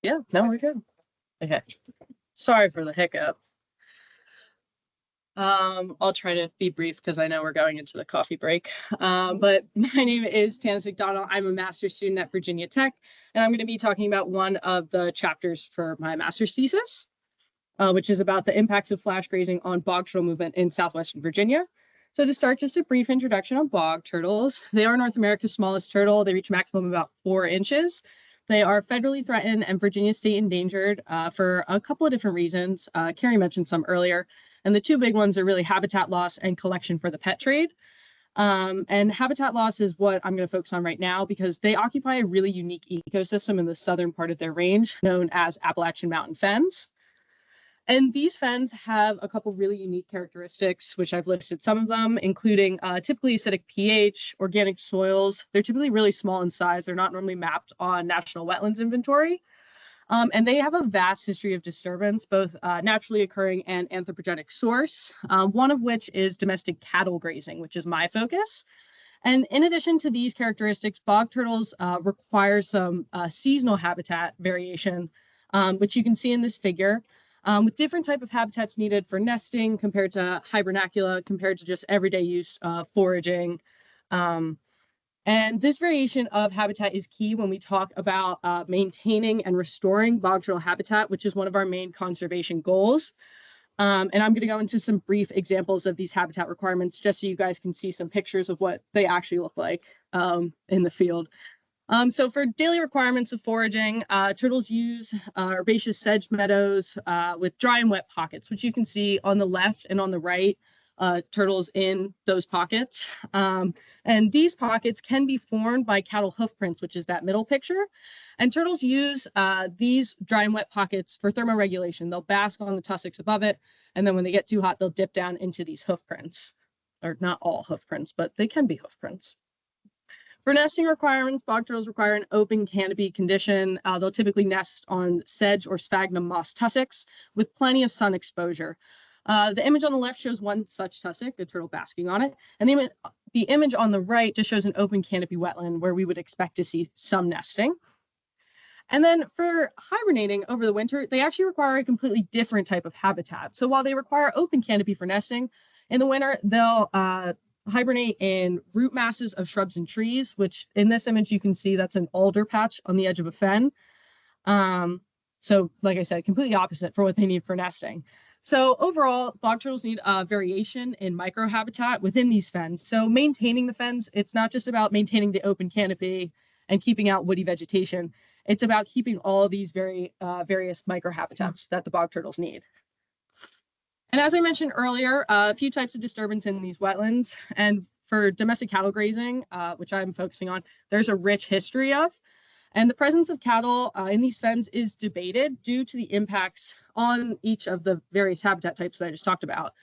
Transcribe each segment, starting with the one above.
Yeah, no, we're good. Okay. Sorry for the hiccup. I'll try to be brief because I know we're going into the coffee break. But my name is Tanis McDonnell. I'm a master's student at Virginia Tech, and I'm going to be talking about one of the chapters for my master's thesis, which is about the impacts of flash grazing on bog turtle movement in Southwestern Virginia. So to start, just a brief introduction on bog turtles. They are North America's smallest turtle. They reach maximum about 4 inches. They are federally threatened and Virginia state endangered for a couple of different reasons. Carrie mentioned some earlier, and the two big ones are really habitat loss and collection for the pet trade. And habitat loss is what I'm going to focus on right now because they occupy a really unique ecosystem in the southern part of their range known as Appalachian Mountain Fens. And these fens have a couple really unique characteristics, which I've listed some of them, including typically acidic pH, organic soils. They're typically really small in size. They're not normally mapped on National Wetlands Inventory. And they have a vast history of disturbance, both naturally occurring and anthropogenic source, one of which is domestic cattle grazing, which is my focus. And in addition to these characteristics, bog turtles require some seasonal habitat variation, which you can see in this figure. With different type of habitats needed for nesting compared to hibernacula, compared to just everyday use foraging. And this variation of habitat is key when we talk about maintaining and restoring bog turtle habitat, which is one of our main conservation goals. And I'm going to go into some brief examples of these habitat requirements just so you guys can see some pictures of what they actually look like in the field. So for daily requirements of foraging, turtles use herbaceous sedge meadows with dry and wet pockets, which you can see on the left and on the right, turtles in those pockets. And these pockets can be formed by cattle hoof prints, which is that middle picture. And turtles use these dry and wet pockets for thermoregulation. They'll bask on the tussocks above it, and then when they get too hot, they'll dip down into these hoof prints. Or not all hoof prints, but they can be hoof prints. For nesting requirements, bog turtles require an open canopy condition. They'll typically nest on sedge or sphagnum moss tussocks with plenty of sun exposure. The image on the left shows one such tussock, a turtle basking on it, and the image on the right just shows an open canopy wetland where we would expect to see some nesting. And then for hibernating over the winter, they actually require a completely different type of habitat. So while they require open canopy for nesting, in the winter, they'll hibernate in root masses of shrubs and trees, which in this image you can see that's an alder patch on the edge of a fen. So like I said, completely opposite for what they need for nesting. So overall, bog turtles need a variation in microhabitat within these fens. So maintaining the fens, it's not just about maintaining the open canopy and keeping out woody vegetation. It's about keeping all of these various microhabitats that the bog turtles need. And as I mentioned earlier, a few types of disturbance in these wetlands. And for domestic cattle grazing, which I'm focusing on, there's a rich history of. And the presence of cattle in these fens is debated due to the impacts on each of the various habitat types that I just talked about,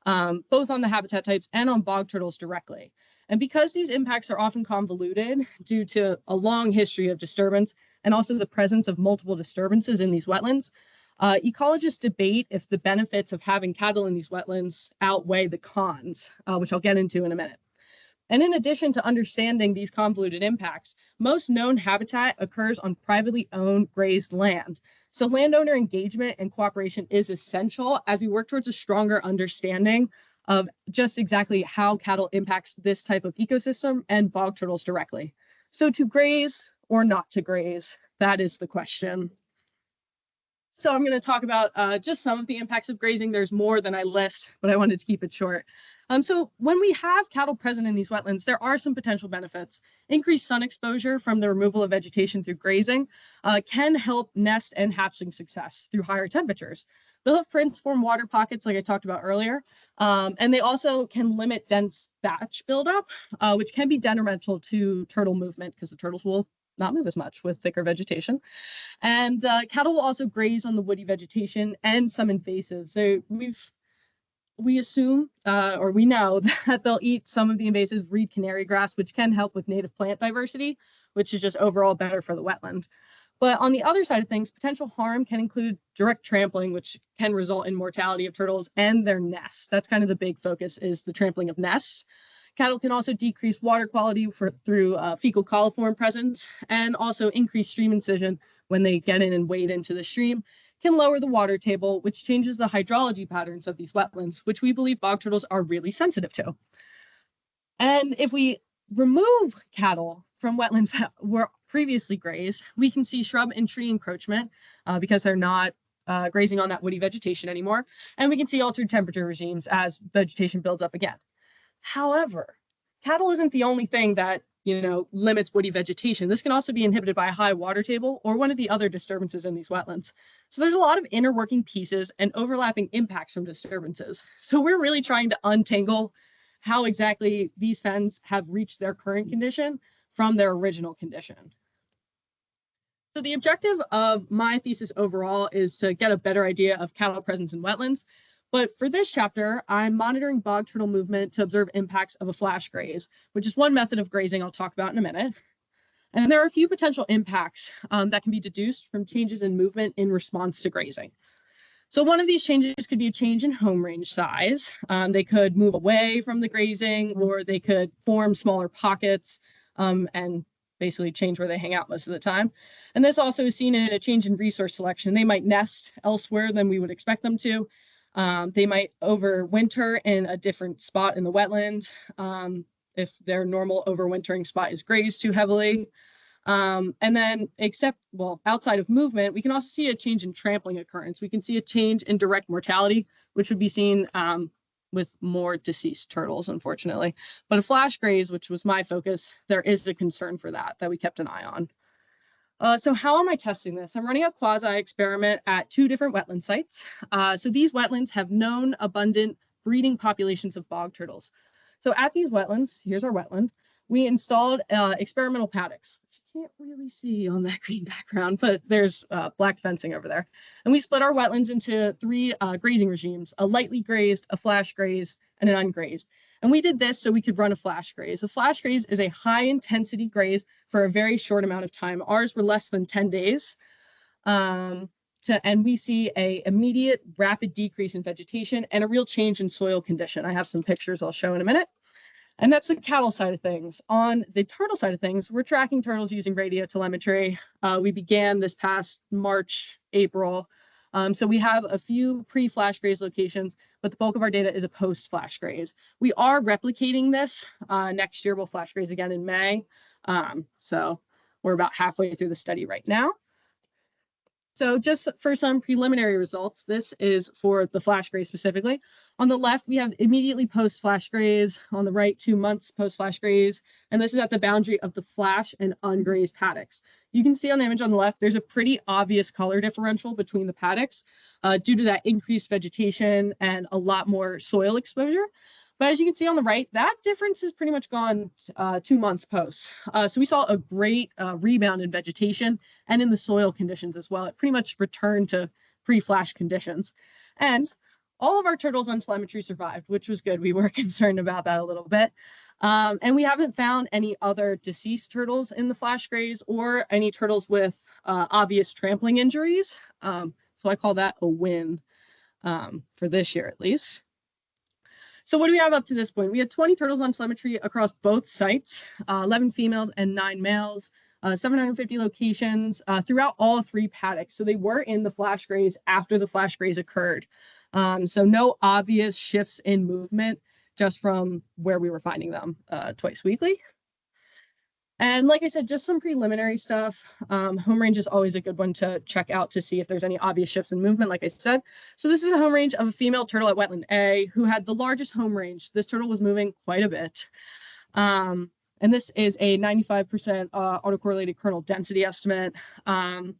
both on the habitat types and on bog turtles directly. And because these impacts are often convoluted due to a long history of disturbance and also the presence of multiple disturbances in these wetlands, ecologists debate if the benefits of having cattle in these wetlands outweigh the cons, which I'll get into in a minute. And in addition to understanding these convoluted impacts, most known habitat occurs on privately owned grazed land. So landowner engagement and cooperation is essential as we work towards a stronger understanding of just exactly how cattle impacts this type of ecosystem and bog turtles directly. So to graze or not to graze, that is the question. So I'm going to talk about just some of the impacts of grazing. There's more than I list, but I wanted to keep it short. So when we have cattle present in these wetlands, there are some potential benefits. Increased sun exposure from the removal of vegetation through grazing can help nest and hatchling success through higher temperatures. The hoof prints form water pockets, like I talked about earlier, and they also can limit dense thatch buildup, which can be detrimental to turtle movement because the turtles will not move as much with thicker vegetation. And cattle will also graze on the woody vegetation and some invasives. So we assume, or we know that they'll eat some of the invasives, reed canary grass, which can help with native plant diversity, which is just overall better for the wetland. But on the other side of things, potential harm can include direct trampling, which can result in mortality of turtles and their nests. That's kind of the big focus, is the trampling of nests. Cattle can also decrease water quality through fecal coliform presence, and also increase stream incision when they get in and wade into the stream, can lower the water table, which changes the hydrology patterns of these wetlands, which we believe bog turtles are really sensitive to. And if we remove cattle from wetlands that were previously grazed, we can see shrub and tree encroachment because they're not grazing on that woody vegetation anymore. And we can see altered temperature regimes as vegetation builds up again. However, cattle isn't the only thing that limits woody vegetation. This can also be inhibited by a high water table or one of the other disturbances in these wetlands. So there's a lot of interworking pieces and overlapping impacts from disturbances. So we're really trying to untangle how exactly these fens have reached their current condition from their original condition. So the objective of my thesis overall is to get a better idea of cattle presence in wetlands. But for this chapter, I'm monitoring bog turtle movement to observe impacts of a flash graze, which is one method of grazing I'll talk about in a minute. And there are a few potential impacts that can be deduced from changes in movement in response to grazing. So one of these changes could be a change in home range size. They could move away from the grazing, or they could form smaller pockets and basically change where they hang out most of the time. And this also is seen in a change in resource selection. They might nest elsewhere than we would expect them to. They might overwinter in a different spot in the wetland if their normal overwintering spot is grazed too heavily. And then outside of movement, we can also see a change in trampling occurrence. We can see a change in direct mortality, which would be seen with more deceased turtles, unfortunately. But a flash graze, which was my focus, there is a concern for that we kept an eye on. So how am I testing this? I'm running a quasi-experiment at 2 different wetland sites. So these wetlands have known abundant breeding populations of bog turtles. So at these wetlands, here's our wetland, we installed experimental paddocks, which you can't really see on that green background, but there's black fencing over there. And we split our wetlands into 3 grazing regimes: a lightly grazed, a flash graze, and an ungrazed. And we did this so we could run a flash graze. A flash graze is a high intensity graze for a very short amount of time. Ours were less than 10 days. And we see an immediate rapid decrease in vegetation and a real change in soil condition. I have some pictures I'll show in a minute. And that's the cattle side of things. On the turtle side of things, we're tracking turtles using radio telemetry. We began this past March, April. So we have a few pre-flash graze locations, but the bulk of our data is a post-flash graze. We are replicating this. Next year, we'll flash graze again in May. So we're about halfway through the study right now. So just for some preliminary results, this is for the flash graze specifically. On the left, we have immediately post-flash graze. On the right, 2 months post-flash graze. And this is at the boundary of the flash and ungrazed paddocks. You can see on the image on the left, there's a pretty obvious color differential between the paddocks due to that increased vegetation and a lot more soil exposure. But as you can see on the right, that difference is pretty much gone 2 months post. So we saw a great rebound in vegetation and in the soil conditions as well. It pretty much returned to pre-flash conditions. And all of our turtles on telemetry survived, which was good. We were concerned about that a little bit. And we haven't found any other deceased turtles in the flash graze or any turtles with obvious trampling injuries. So I call that a win for this year at least. So what do we have up to this point? We had 20 turtles on telemetry across both sites, 11 females and 9 males, 750 locations throughout all 3 paddocks. So they were in the flash graze after the flash graze occurred. So no obvious shifts in movement just from where we were finding them twice weekly. And like I said, just some preliminary stuff. Home range is always a good one to check out to see if there's any obvious shifts in movement, like I said. So this is a home range of a female turtle at wetland A who had the largest home range. This turtle was moving quite a bit. And this is a 95% autocorrelated kernel density estimate. And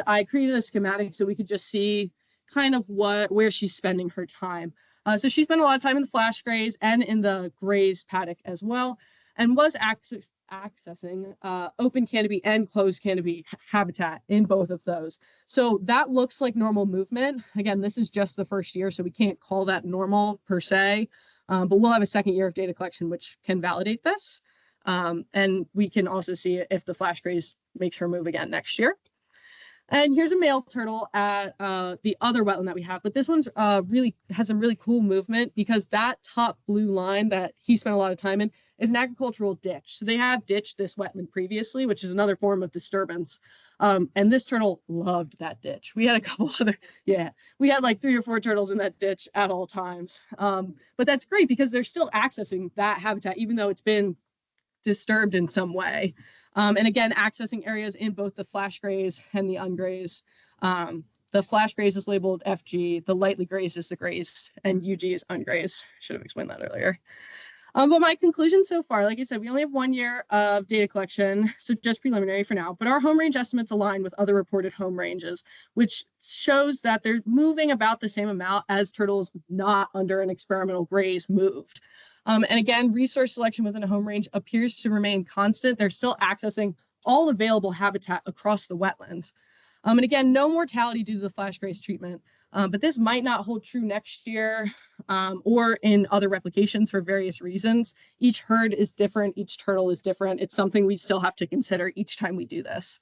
I created a schematic so we could just see kind of where she's spending her time. So she spent a lot of time in the flash graze and in the grazed paddock as well, and was accessing open canopy and closed canopy habitat in both of those. So that looks like normal movement. Again, this is just the first year, so we can't call that normal per se, but we'll have a second year of data collection which can validate this. And we can also see if the flash graze makes her move again next year. And here's a male turtle at the other wetland that we have, but this one's really has some really cool movement because that top blue line that he spent a lot of time in is an agricultural ditch. So they have ditched this wetland previously, which is another form of disturbance. And this turtle loved that ditch. We had a couple other, we had like 3 or 4 turtles in that ditch at all times. But that's great because they're still accessing that habitat, even though it's been disturbed in some way. And again, accessing areas in both the flash graze and the ungrazed. The flash graze is labeled FG, the lightly grazed is the grazed, and UG is ungrazed. Should have explained that earlier. But my conclusion so far, like I said, we only have 1 year of data collection, so just preliminary for now, but our home range estimates align with other reported home ranges, which shows that they're moving about the same amount as turtles not under an experimental graze moved. And again, resource selection within a home range appears to remain constant. They're still accessing all available habitat across the wetland. And again, no mortality due to the flash graze treatment, but this might not hold true next year or in other replications for various reasons. Each herd is different, each turtle is different. It's something we still have to consider each time we do this.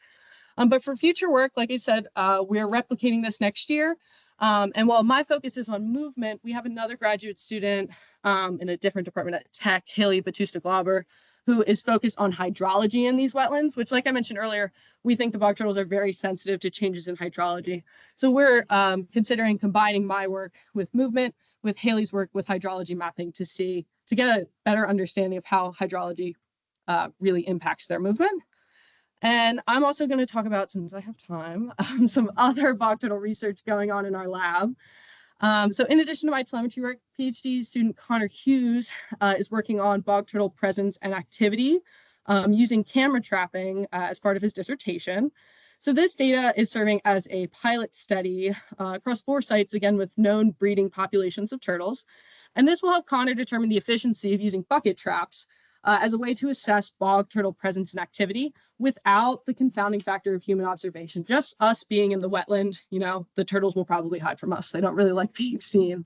But for future work, like I said, we're replicating this next year. And while my focus is on movement, we have another graduate student in a different department at Tech, Haley Batusta-Glauber, who is focused on hydrology in these wetlands, which, like I mentioned earlier, we think the bog turtles are very sensitive to changes in hydrology. So we're considering combining my work with movement, with Haley's work with hydrology mapping to get a better understanding of how hydrology really impacts their movement. And I'm also going to talk about, since I have time, some other bog turtle research going on in our lab. So in addition to my telemetry work, PhD student Connor Hughes is working on bog turtle presence and activity using camera trapping as part of his dissertation. So this data is serving as a pilot study across 4 sites, again, with known breeding populations of turtles. And this will help Connor determine the efficiency of using bucket traps as a way to assess bog turtle presence and activity without the confounding factor of human observation. Just us being in the wetland, the turtles will probably hide from us. They don't really like being seen.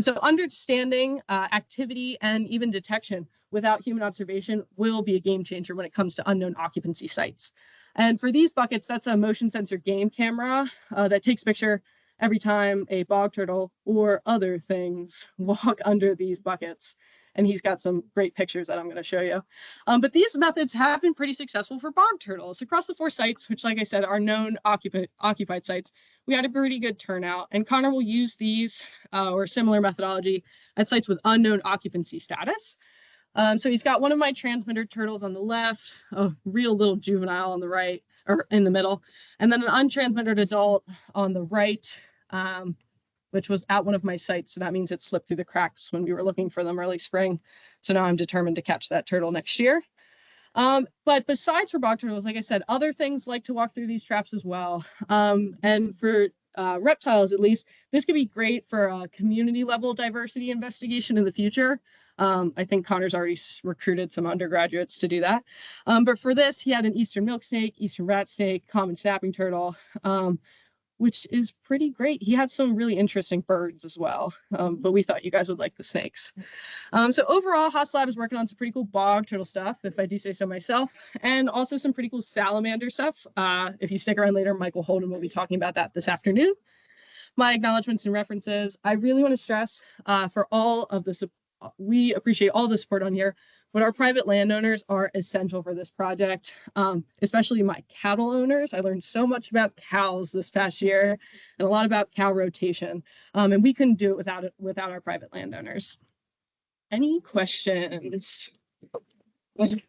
So understanding activity and even detection without human observation will be a game changer when it comes to unknown occupancy sites. And for these buckets, that's a motion sensor game camera that takes a picture every time a bog turtle or other things walk under these buckets. And he's got some great pictures that I'm going to show you. But these methods have been pretty successful for bog turtles. Across the 4 sites, which, like I said, are known occupied sites, we had a pretty good turnout. And Connor will use these or similar methodology at sites with unknown occupancy status. So he's got one of my transmitter turtles on the left, a real little juvenile on the right, or in the middle, and then an untransmitted adult on the right, which was at one of my sites. So that means it slipped through the cracks when we were looking for them early spring. So now I'm determined to catch that turtle next year. But besides for bog turtles, like I said, other things like to walk through these traps as well. And for reptiles, at least, this could be great for a community level diversity investigation in the future. I think Connor's already recruited some undergraduates to do that. But for this, he had an eastern milk snake, eastern rat snake, common snapping turtle, which is pretty great. He had some really interesting birds as well, but we thought you guys would like the snakes. So overall, Haas Lab is working on some pretty cool bog turtle stuff, if I do say so myself, and also some pretty cool salamander stuff. If you stick around later, Michael Holden will be talking about that this afternoon. My acknowledgements and references. I really want to stress for all of the we appreciate all the support on here, but our private landowners are essential for this project, especially my cattle owners. I learned so much about cows this past year and a lot about cow rotation, and we couldn't do it without our private landowners. Any questions? I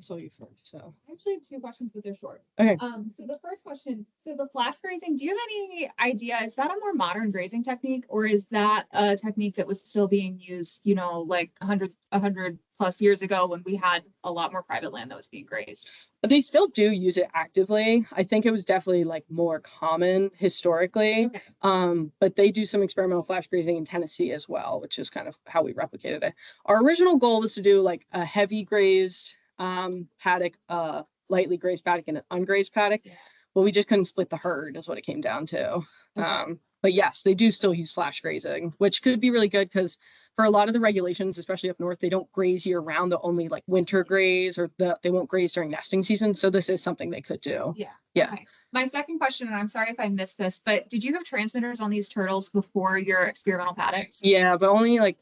saw you first, so. I actually have 2 questions, but they're short. Okay. So the first question, so the flash grazing, do you have any idea, is that a more modern grazing technique, or is that a technique that was still being used, like 100 plus years ago when we had a lot more private land that was being grazed? They still do use it actively. I think it was definitely like more common historically, okay. But they do some experimental flash grazing in Tennessee as well, which is kind of how we replicated it. Our original goal was to do like a heavy grazed paddock, lightly grazed paddock, and an ungrazed paddock, but we just couldn't split the herd is what it came down to. But yes, they do still use flash grazing, which could be really good because for a lot of the regulations, especially up north, they don't graze year round. They'll only like winter graze, or they won't graze during nesting season. So this is something they could do. Yeah. Yeah. Okay. My second question, and I'm sorry if I missed this, but did you have transmitters on these turtles before your experimental paddocks? Yeah, but only like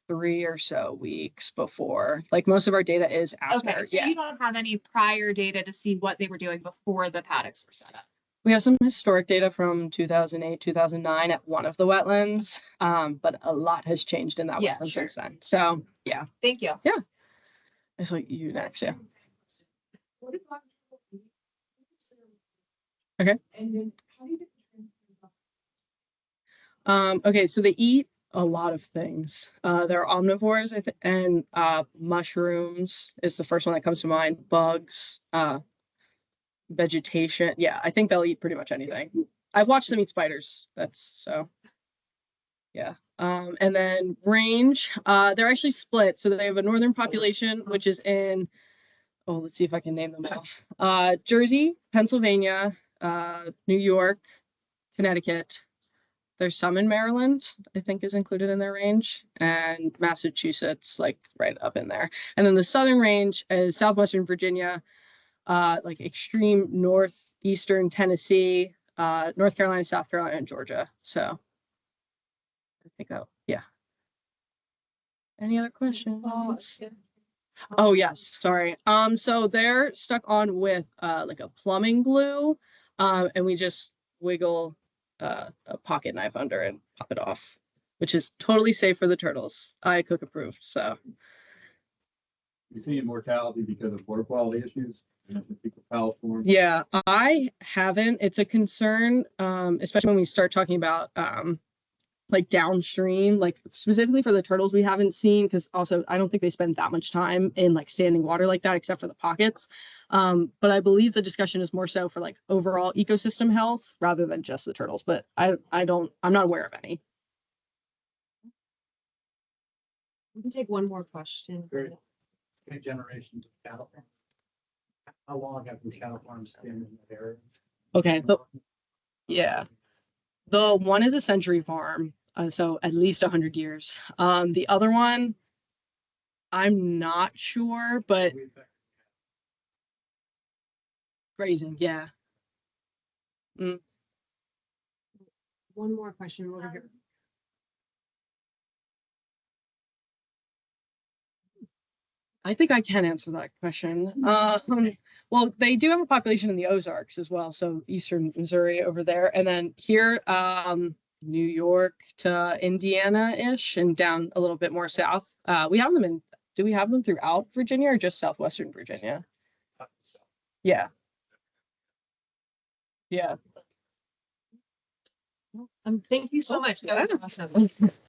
3 or so weeks before. Like most of our data is after. Okay, so yeah. you don't have any prior data to see what they were doing before the paddocks were set up. We have some historic data from 2008, 2009 at one of the wetlands, but a lot has changed in that wetland since then. So yeah. Thank you. Yeah. It's like you next, yeah. Okay. And then how do you get okay, so they eat a lot of things. They're omnivores, I think, and mushrooms is the first one that comes to mind. Bugs, vegetation. Yeah, I think they'll eat pretty much anything. I've watched them eat spiders. That's so. Yeah. And then range, they're actually split. So they have a northern population, which is in, oh, let's see if I can name them all. Jersey, Pennsylvania, New York, Connecticut. There's some in Maryland, I think is included in their range, and Massachusetts, like right up in there. And then the southern range is Southwestern Virginia, like extreme northeastern Tennessee, North Carolina, South Carolina, and Georgia. So I think, yeah. Any other questions? Oh yes, sorry. So they're stuck on with like a plumbing glue, and we just wiggle a pocket knife under and pop it off, which is totally safe for the turtles. Cook approved. So You see mortality because of water quality issues? Yeah, I haven't. It's a concern, especially when we start talking about like downstream, like specifically for the turtles, we haven't seen, because also I don't think they spend that much time in like standing water like that, except for the pockets. But I believe the discussion is more so for like overall ecosystem health rather than just the turtles. But I'm not aware of any. We can take one more question. Great generations of cattle. How long have these cattle farms been in that area? Okay, yeah. The one is a century farm, so at least 100 years. The other one, I'm not sure, but grazing, yeah. One more question over here. I think I can answer that question. Well, they do have a population in the Ozarks as well, so eastern Missouri over there, and then here, New York to Indiana-ish, and down a little bit more south. We have them in. Do we have them throughout Virginia or just Southwestern Virginia? Yeah. Yeah. Thank you so much. That was awesome.